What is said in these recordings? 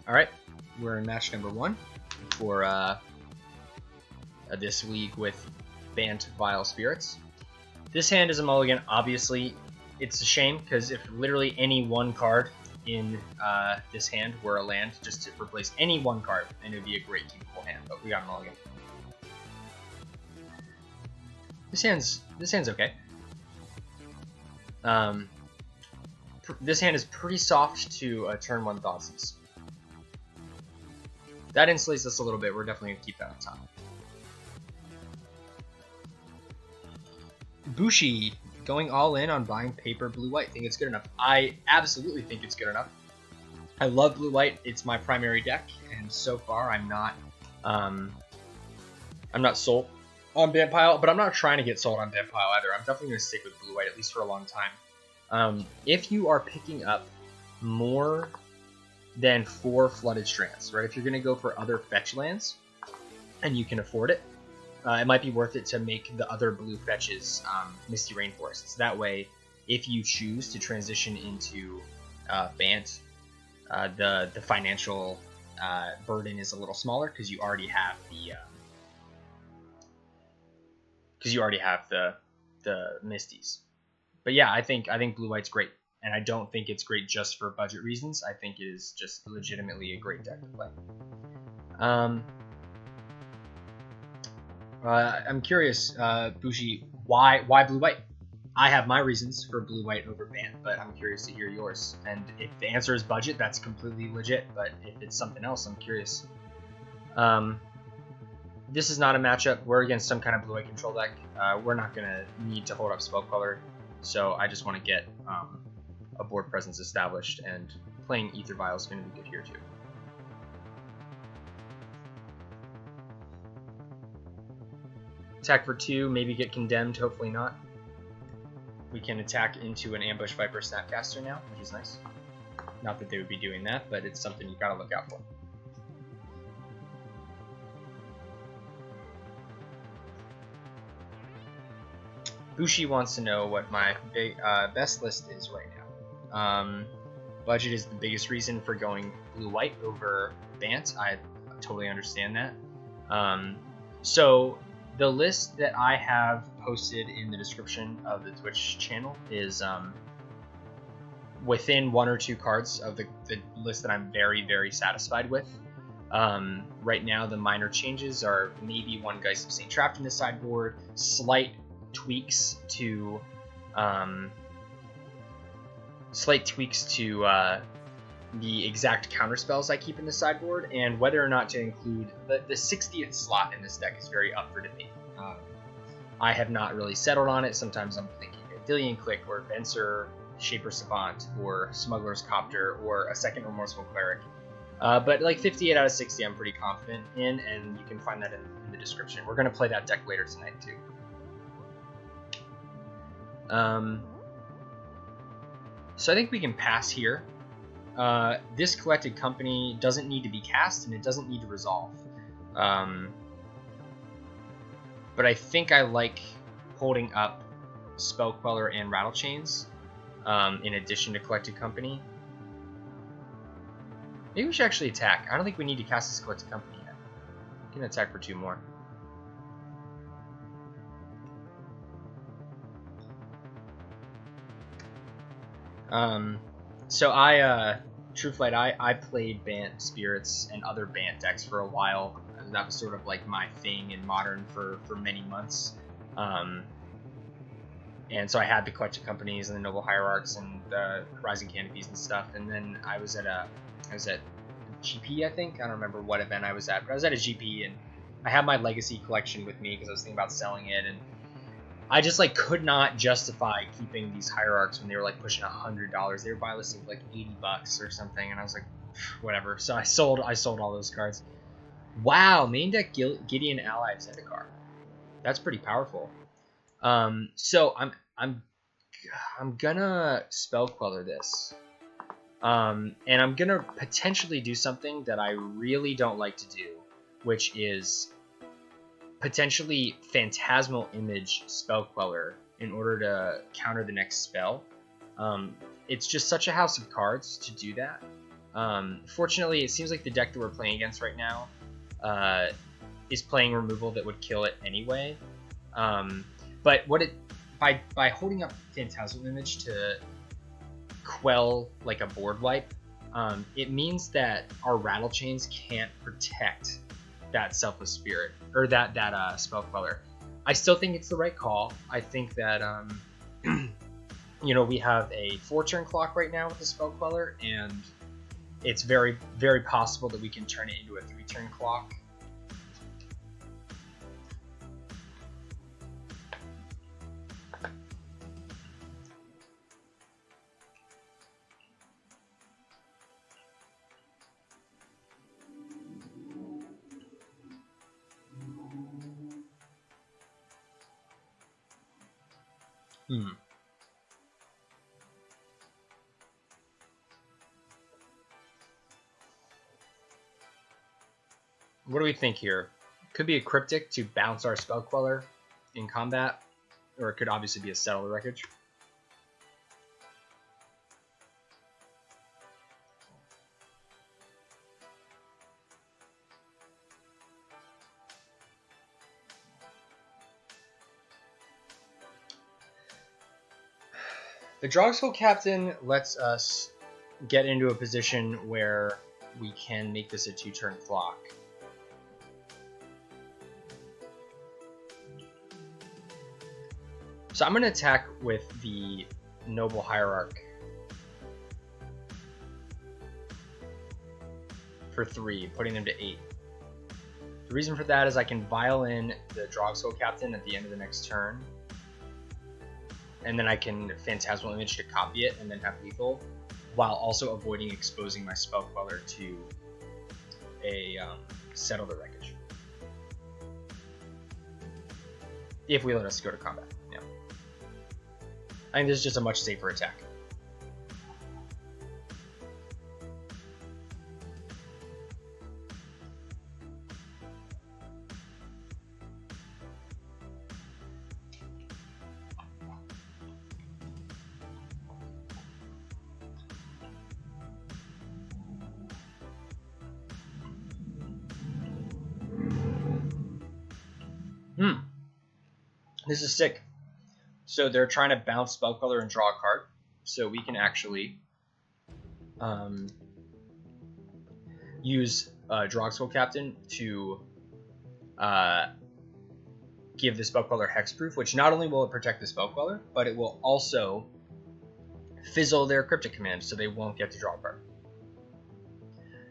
Alright, we're in match number 1 for this league with Bant Vile Spirits. This hand is a mulligan. Obviously, it's a shame because if literally any one card in this hand were a land, just to replace any one card, then it would be a great keepable hand, but we got a mulligan. This hand's okay. This hand is pretty soft to turn 1 Thoughtseize. That insulates us a little bit. We're definitely going to keep that on top. Bushi, going all in on buying paper blue-white. Think it's good enough. I absolutely think it's good enough. I love blue-white. It's my primary deck, and so far I'm not sold on Bant Pile, but I'm not trying to get sold on Bant Pile either. I'm definitely going to stick with blue-white, at least for a long time. If you are picking up more than 4 Flooded Strands, right? If you're going to go for other fetch lands, and you can afford it, it might be worth it to make the other blue fetches Misty Rainforests. That way, if you choose to transition into Bant, the financial burden is a little smaller because you already have the Misties. But yeah, I think blue-white's great, and I don't think it's great just for budget reasons. I think it is just legitimately a great deck to play. I'm curious, Bushi, why blue-white? I have my reasons for blue-white over Bant, but I'm curious to hear yours. And if the answer is budget, that's completely legit, but if it's something else, I'm curious. This is not a matchup. We're against some kind of blue-white control deck. We're not going to need to hold up Spell Queller, so I just want to get a board presence established, and playing Aether Vial is going to be good here too. Attack for 2, maybe get condemned, hopefully not. We can attack into an Ambush Viper Snapcaster now, which is nice. Not that they would be doing that, but it's something you gotta look out for. Bushi wants to know what my best list is right now. Budget is the biggest reason for going blue-white over Bant. I totally understand that. So the list that I have posted in the description of the Twitch channel is within 1 or 2 cards of the list that I'm very, very satisfied with. Right now, the minor changes are maybe 1 Geist of St. Traft in the sideboard, slight tweaks to the exact counter spells I keep in the sideboard, and whether or not to include the 60th slot in this deck is very up for debate. I have not really settled on it. Sometimes I'm thinking Dillian Click or Venser, Shaper Savant, or Smuggler's Copter, or a second Remorseful Cleric. But like 58 out of 60 I'm pretty confident in, and you can find that in the description. We're going to play that deck later tonight too. So I think we can pass here. This Collected Company doesn't need to be cast, and it doesn't need to resolve. But I think I like holding up Spell Queller and Rattlechains in addition to Collected Company. Maybe we should actually attack. I don't think we need to cast this Collected Company yet. We can attack for 2 more. So Trueflight, I played Bant Spirits and other Bant decks for a while. And that was sort of like my thing in Modern for many months. And so I had the Collected Companies and the Noble Hierarchs and the Horizon Canopies and stuff. And then I was at GP, I think. I don't remember what event I was at, but I was at a GP, and I had my Legacy collection with me because I was thinking about selling it, and I just like could not justify keeping these Hierarchs when they were like pushing $100. They were buy listing for like $80 or something, and I was like, whatever. So I sold all those cards. Wow, main deck Gideon Ally Zendikar. That's pretty powerful. So I'm gonna Spell Queller this, and I'm gonna potentially do something that I really don't like to do, which is potentially Phantasmal Image Spell Queller in order to counter the next spell. It's just such a house of cards to do that. Fortunately, it seems like the deck that we're playing against right now is playing removal that would kill it anyway. But what it by holding up Phantasmal Image to quell like a board wipe, it means that our Rattlechains can't protect that Selfless Spirit or that Spell Queller. I still think it's the right call. I think that we have a 4-turn clock right now with the Spell Queller, and it's very, very possible that we can turn it into a 3-turn clock. What do we think here? Could be a Cryptic to bounce our Spell Queller in combat, or it could obviously be a Settle the Wreckage. The Drogskol Captain lets us get into a position where we can make this a 2-turn clock. So I'm going to attack with the Noble Hierarch for 3, putting them to 8. The reason for that is I can vial in the Drogskol Captain at the end of the next turn, and then I can Phantasmal Image to copy it and then have lethal, while also avoiding exposing my Spell Queller to a Settle the Wreckage. If we let us go to combat. Yeah. I think this is just a much safer attack. This is sick. So they're trying to bounce Spell Queller and draw a card, so we can actually use Drogskol Captain to give the Spell Queller hexproof, which not only will it protect the Spell Queller, but it will also fizzle their Cryptic command, so they won't get to draw a card.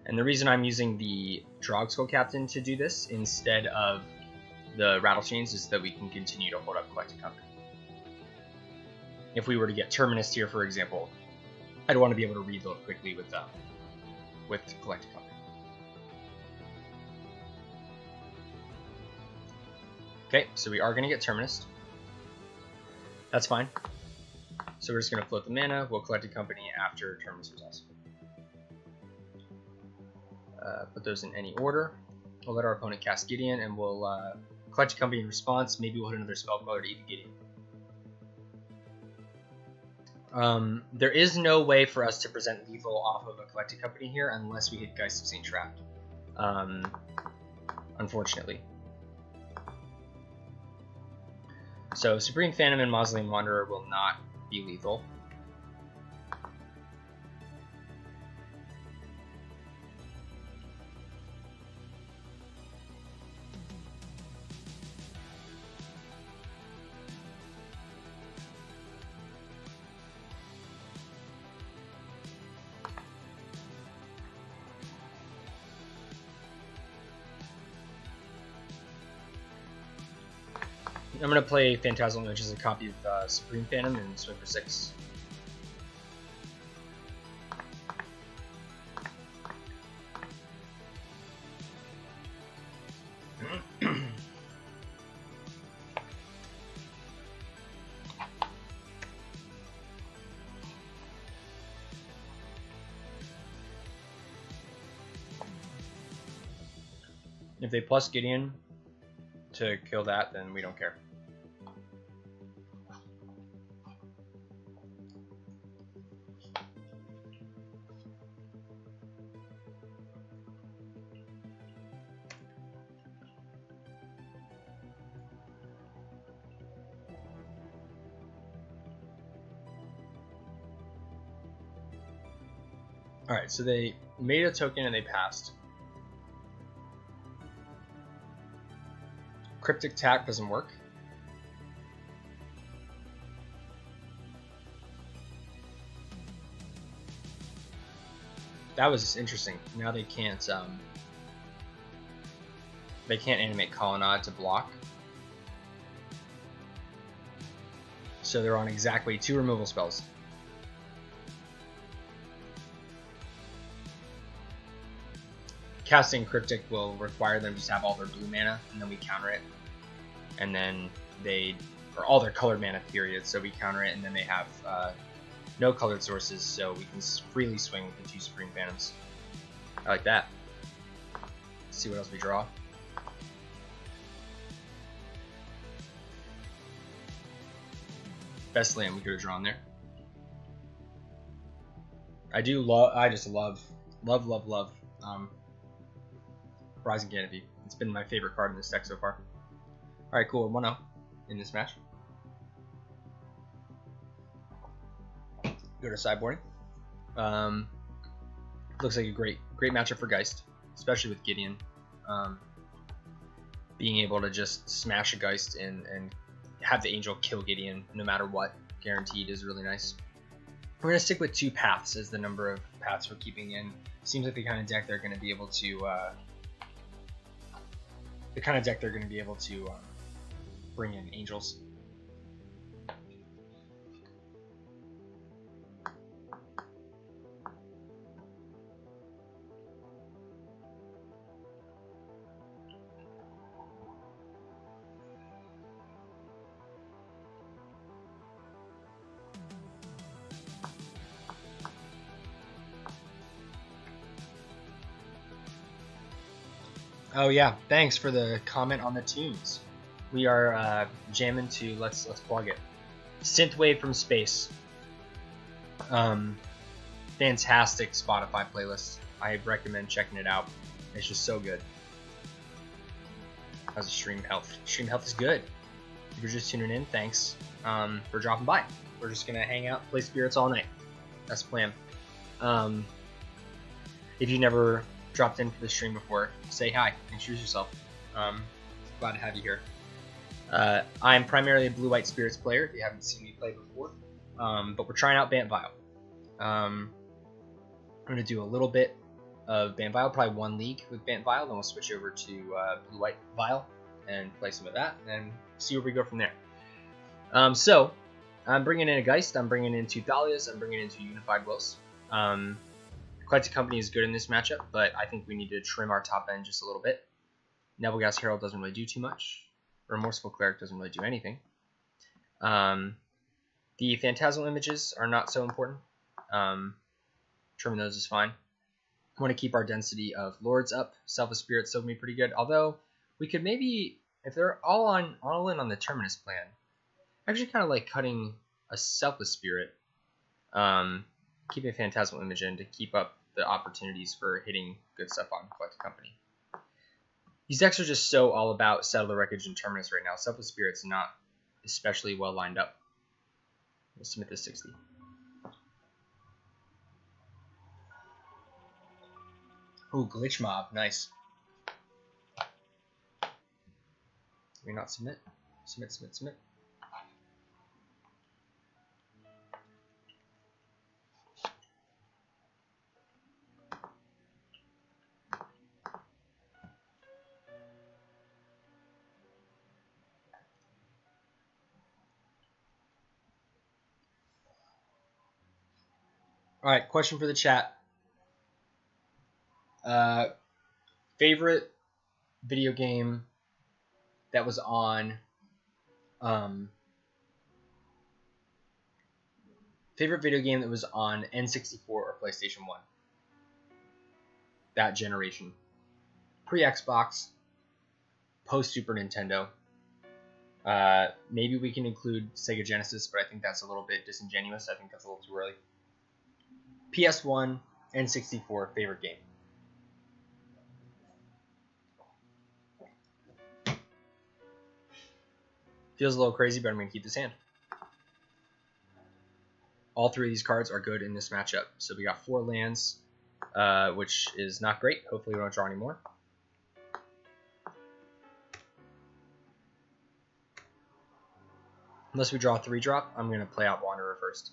And the reason I'm using the Drogskol Captain to do this instead of the Rattlechains is that we can continue to hold up Collected Company. If we were to get Terminus here, for example, I'd want to be able to reload quickly with Collected Company. Okay, so we are going to get Terminus. That's fine. So we're just going to float the mana. We'll Collected Company after Terminus resolves. Put those in any order. We'll let our opponent cast Gideon, and we'll Collected Company in response. Maybe we'll hit another Spell Queller to eat the Gideon. There is no way for us to present lethal off of a Collected Company here unless we hit Geist of St. Traft. Unfortunately. So Supreme Phantom and Mausoleum Wanderer will not be lethal. I'm going to play Phantasmal Image as a copy of Supreme Phantom and swing for 6. If they plus Gideon to kill that, then we don't care. Alright, so they made a token and they passed. Cryptic Tack doesn't work. That was interesting. Now they can't animate Colonnade to block. So they're on exactly 2 removal spells. Casting Cryptic will require them to just have all their blue mana, and then we counter it. And then or all their colored mana, period, so we counter it, and then they have no colored sources, so we can freely swing with the 2 Supreme Phantoms. I like that. Let's see what else we draw. Best land we could have drawn there. I just love Horizon Canopy. It's been my favorite card in this deck so far. Alright, cool, 1-0 in this match. Go to sideboarding. Looks like a great matchup for Geist, especially with Gideon. Being able to just smash a Geist and have the Angel kill Gideon no matter what, guaranteed, is really nice. We're going to stick with 2 paths as the number of paths we're keeping in. Seems like the kind of deck they're going to be able to bring in Angels. Oh yeah, thanks for the comment on the tunes. We are jamming to let's plug it. Synthwave from Space. Fantastic Spotify playlist. I recommend checking it out. It's just so good. How's the stream health? Stream health is good. If you're just tuning in, thanks for dropping by. We're just gonna hang out, play spirits all night. That's the plan. If you never dropped in for the stream before, say hi, introduce yourself. Glad to have you here. I'm primarily a blue-white spirits player, if you haven't seen me play before, but we're trying out Bant Vial. I'm going to do a little bit of Bant Vial, probably 1 league with Bant Vial, then we'll switch over to blue-white Vial and play some of that, and see where we go from there. So, I'm bringing in a Geist, I'm bringing in 2 Thalias, I'm bringing in 2 Unified Wills. Qasali Company is good in this matchup, but I think we need to trim our top end just a little bit. Nebelgast Herald doesn't really do too much. Remorseful Cleric doesn't really do anything. The Phantasmal Images are not so important. Trimming those is fine. I want to keep our density of Lords up. Selfless Spirit still going to be pretty good, although we could maybe, if they're all in on the Terminus plan, actually kind of like cutting a Selfless Spirit, keeping a Phantasmal Image in to keep up the opportunities for hitting good stuff on Qasali Company. These decks are just so all about Settle the Wreckage and Terminus right now. Selfless Spirit's not especially well lined up. We'll submit this 60. Ooh, Glitch Mob, nice. We not submit? Submit. Alright, question for the chat. Favorite video game that was on N64 or PlayStation 1? That generation. Pre-Xbox, post-Super Nintendo. Maybe we can include Sega Genesis, but I think that's a little bit disingenuous. I think that's a little too early. PS1, N64, favorite game. Feels a little crazy, but I'm going to keep this hand. All 3 of these cards are good in this matchup. So we got 4 lands. which is not great. Hopefully we don't draw any more. Unless we draw a 3-drop, I'm going to play out Wanderer first.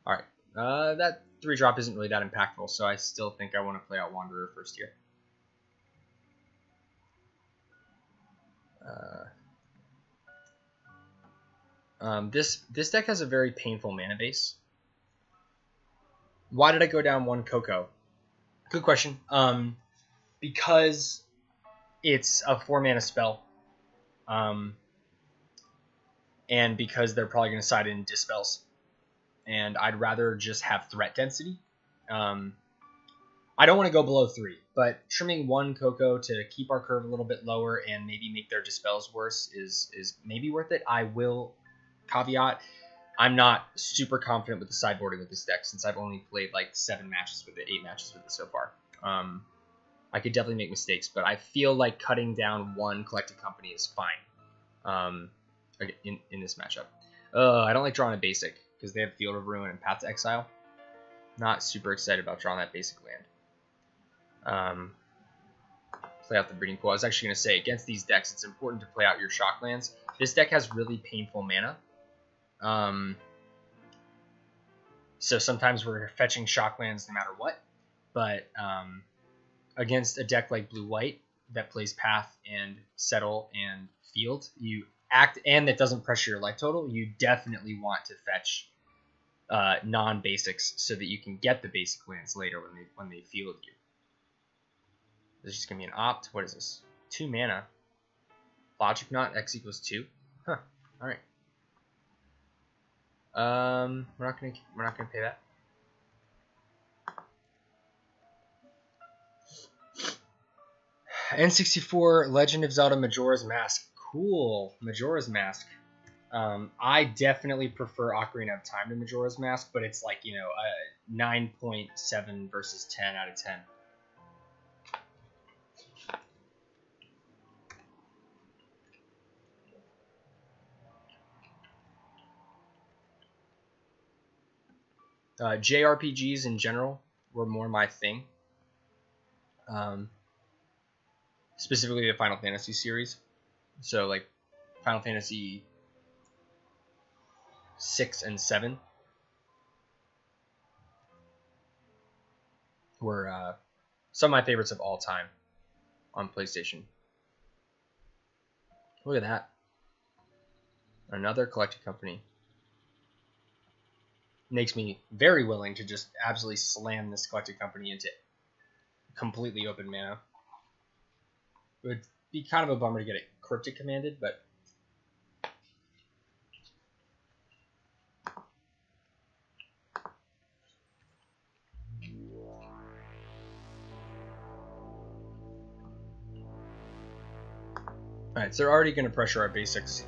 Alright, that 3-drop isn't really that impactful, so I still think I want to play out Wanderer first here. This deck has a very painful mana base. Why did I go down 1 Coco? Good question. Because it's a 4-mana spell. And because they're probably going to side in Dispels. And I'd rather just have threat density. I don't want to go below 3, but trimming 1 Coco to keep our curve a little bit lower and maybe make their Dispels worse is maybe worth it. I will caveat, I'm not super confident with the sideboarding with this deck since I've only played like 7 matches with it, 8 matches with it so far. I could definitely make mistakes, but I feel like cutting down 1 Collected Company is fine in this matchup. I don't like drawing a basic because they have Field of Ruin and Path to Exile. Not super excited about drawing that basic land. Play out the Breeding Pool. I was actually going to say, against these decks, it's important to play out your shock lands. This deck has really painful mana. So sometimes we're fetching shock lands no matter what. But against a deck like Blue-White that plays Path and Settle and Field, and that doesn't pressure your life total, you definitely want to fetch non-basics so that you can get the basic lands later when they field you. This is just gonna be an opt. What is this? 2 mana. Logic Knot X equals 2. Huh. All right. We're not gonna pay that. N64 Legend of Zelda Majora's Mask. Cool, Majora's Mask. I definitely prefer Ocarina of Time to Majora's Mask, but it's like, you know, a 9.7 versus 10 out of 10. JRPGs in general were more my thing. Specifically the Final Fantasy series. So like Final Fantasy 6 and 7 were some of my favorites of all time on PlayStation. Look at that. Another Collected Company. Makes me very willing to just absolutely slam this Collected Company into completely open mana. It would be kind of a bummer to get it Cryptic commanded, but alright, so they're already going to pressure our basics.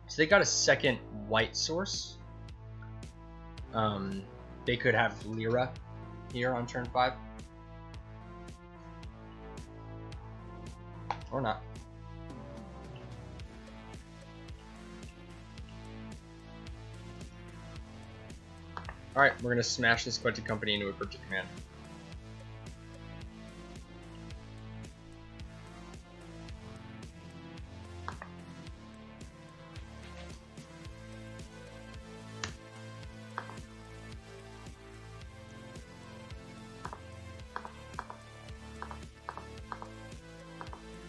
So they got a second white source. They could have Lyra here on turn 5. Or not. Alright, we're going to smash this Collected Company into a Cryptic Command.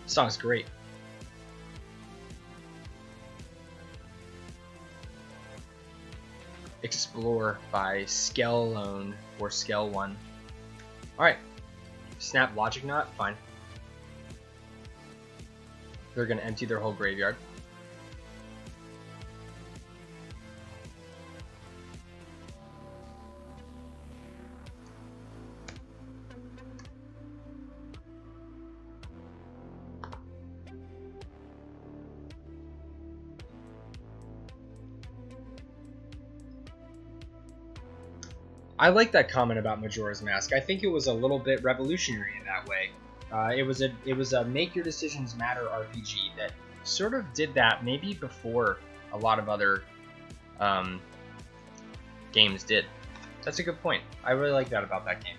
This song's great. Explore by Skellone or Skell1. Alright. Snap Logic Knot, fine. They're going to empty their whole graveyard. I like that comment about Majora's Mask. I think it was a little bit revolutionary in that way. It was a make your decisions matter RPG that sort of did that maybe before a lot of other games did. That's a good point. I really like that about that game.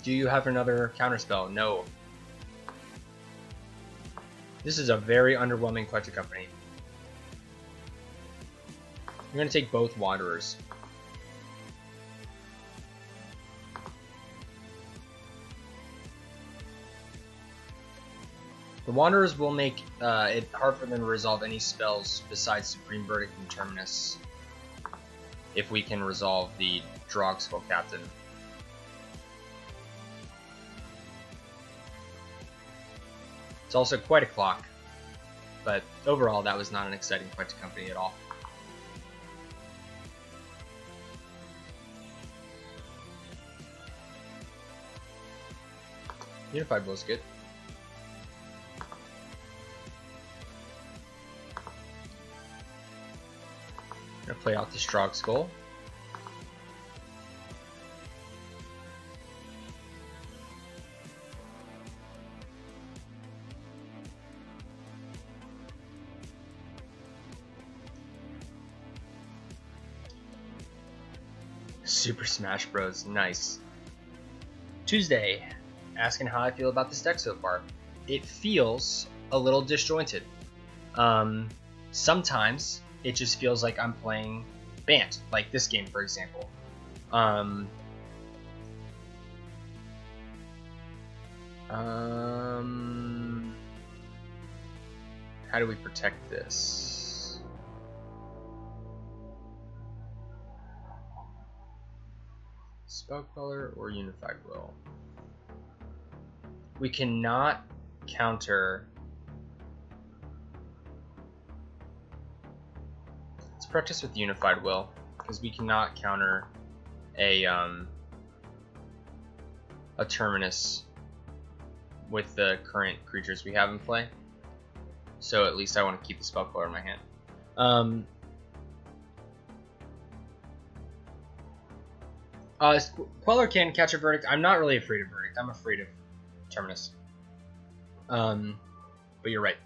Do you have another counterspell? No. This is a very underwhelming Collected Company. I'm going to take both Wanderers. The Wanderers will make it hard for them to resolve any spells besides Supreme Verdict and Terminus if we can resolve the Drogskol Captain. It's also quite a clock, but overall that was not an exciting Collected Company at all. Unified Blow is good. I'm gonna play out this Drogskol. Super Smash Bros. Nice. Tuesday, asking how I feel about this deck so far. It feels a little disjointed. Sometimes it just feels like I'm playing Bant, like this game, for example. How do we protect this? Spell Queller or Unified Will? We cannot counter. Let's practice with Unified Will, because we cannot counter a Terminus with the current creatures we have in play. So at least I want to keep the Spell Queller in my hand. Queller can catch a Verdict. I'm not really afraid of Verdict. I'm afraid of Terminus. But you're right.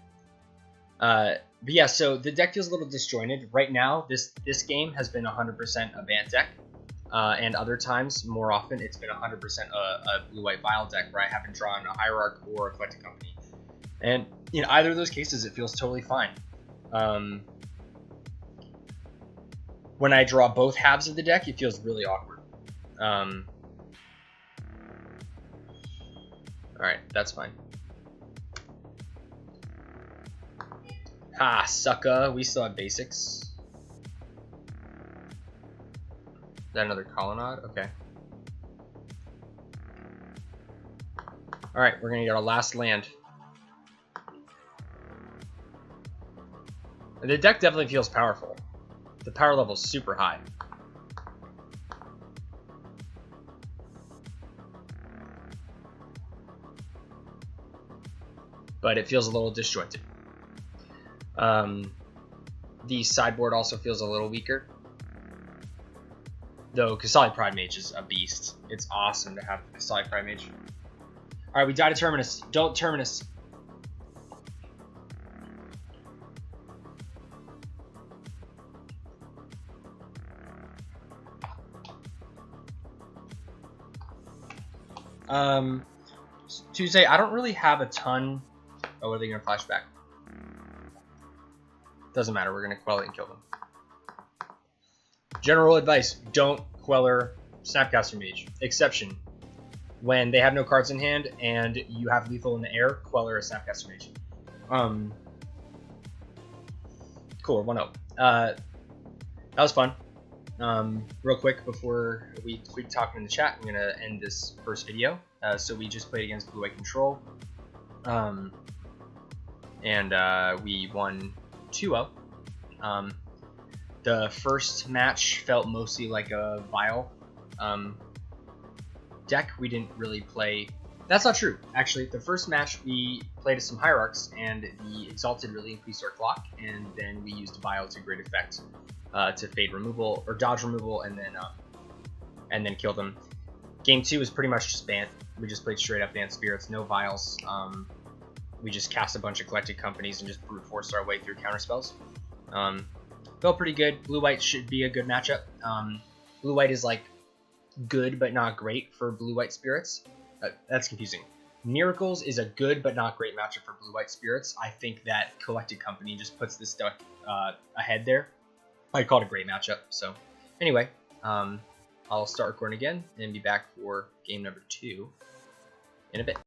But yeah, so the deck feels a little disjointed. Right now, this game has been 100% a Bant deck. And other times, more often, it's been 100% a Blue-White Vial deck where I haven't drawn a Hierarch or a Collected Company. And in either of those cases, it feels totally fine. When I draw both halves of the deck, it feels really awkward. Alright, that's fine. Ha, sucka. We still have basics. Is that another Colonnade? Okay. Alright, we're gonna get our last land. The deck definitely feels powerful. The power level is super high. But it feels a little disjointed. The sideboard also feels a little weaker. Though Qasali Pridemage is a beast. It's awesome to have Qasali Pridemage. Alright, we died to Terminus. Don't Terminus. Tuesday, I don't really have a ton. Oh, are they going to flashback? Doesn't matter, we're going to Quell it and kill them. General advice, don't Queller Snapcaster Mage. Exception, when they have no cards in hand and you have lethal in the air, Queller a Snapcaster Mage. Cool, 1-0. That was fun. Real quick, before we quit talking in the chat, I'm going to end this first video. So we just played against Blue-White Control. And we won 2-0. The first match felt mostly like a Vial deck. We didn't really play... That's not true. Actually, the first match we played as some Hierarchs, and the Exalted really increased our clock, and then we used Vial to great effect to fade removal, or dodge removal, and then kill them. Game 2 was pretty much just Bant. We just played straight up Bant Spirits, no vials. We just cast a bunch of collected companies and just brute forced our way through counterspells. Felt pretty good. Blue-white should be a good matchup. Blue-white is like good but not great for blue-white spirits. That's confusing. Miracles is a good but not great matchup for blue-white spirits. I think that collected company just puts this deck ahead there. I'd call it a great matchup. So anyway, I'll start recording again and be back for game number 2 in a bit.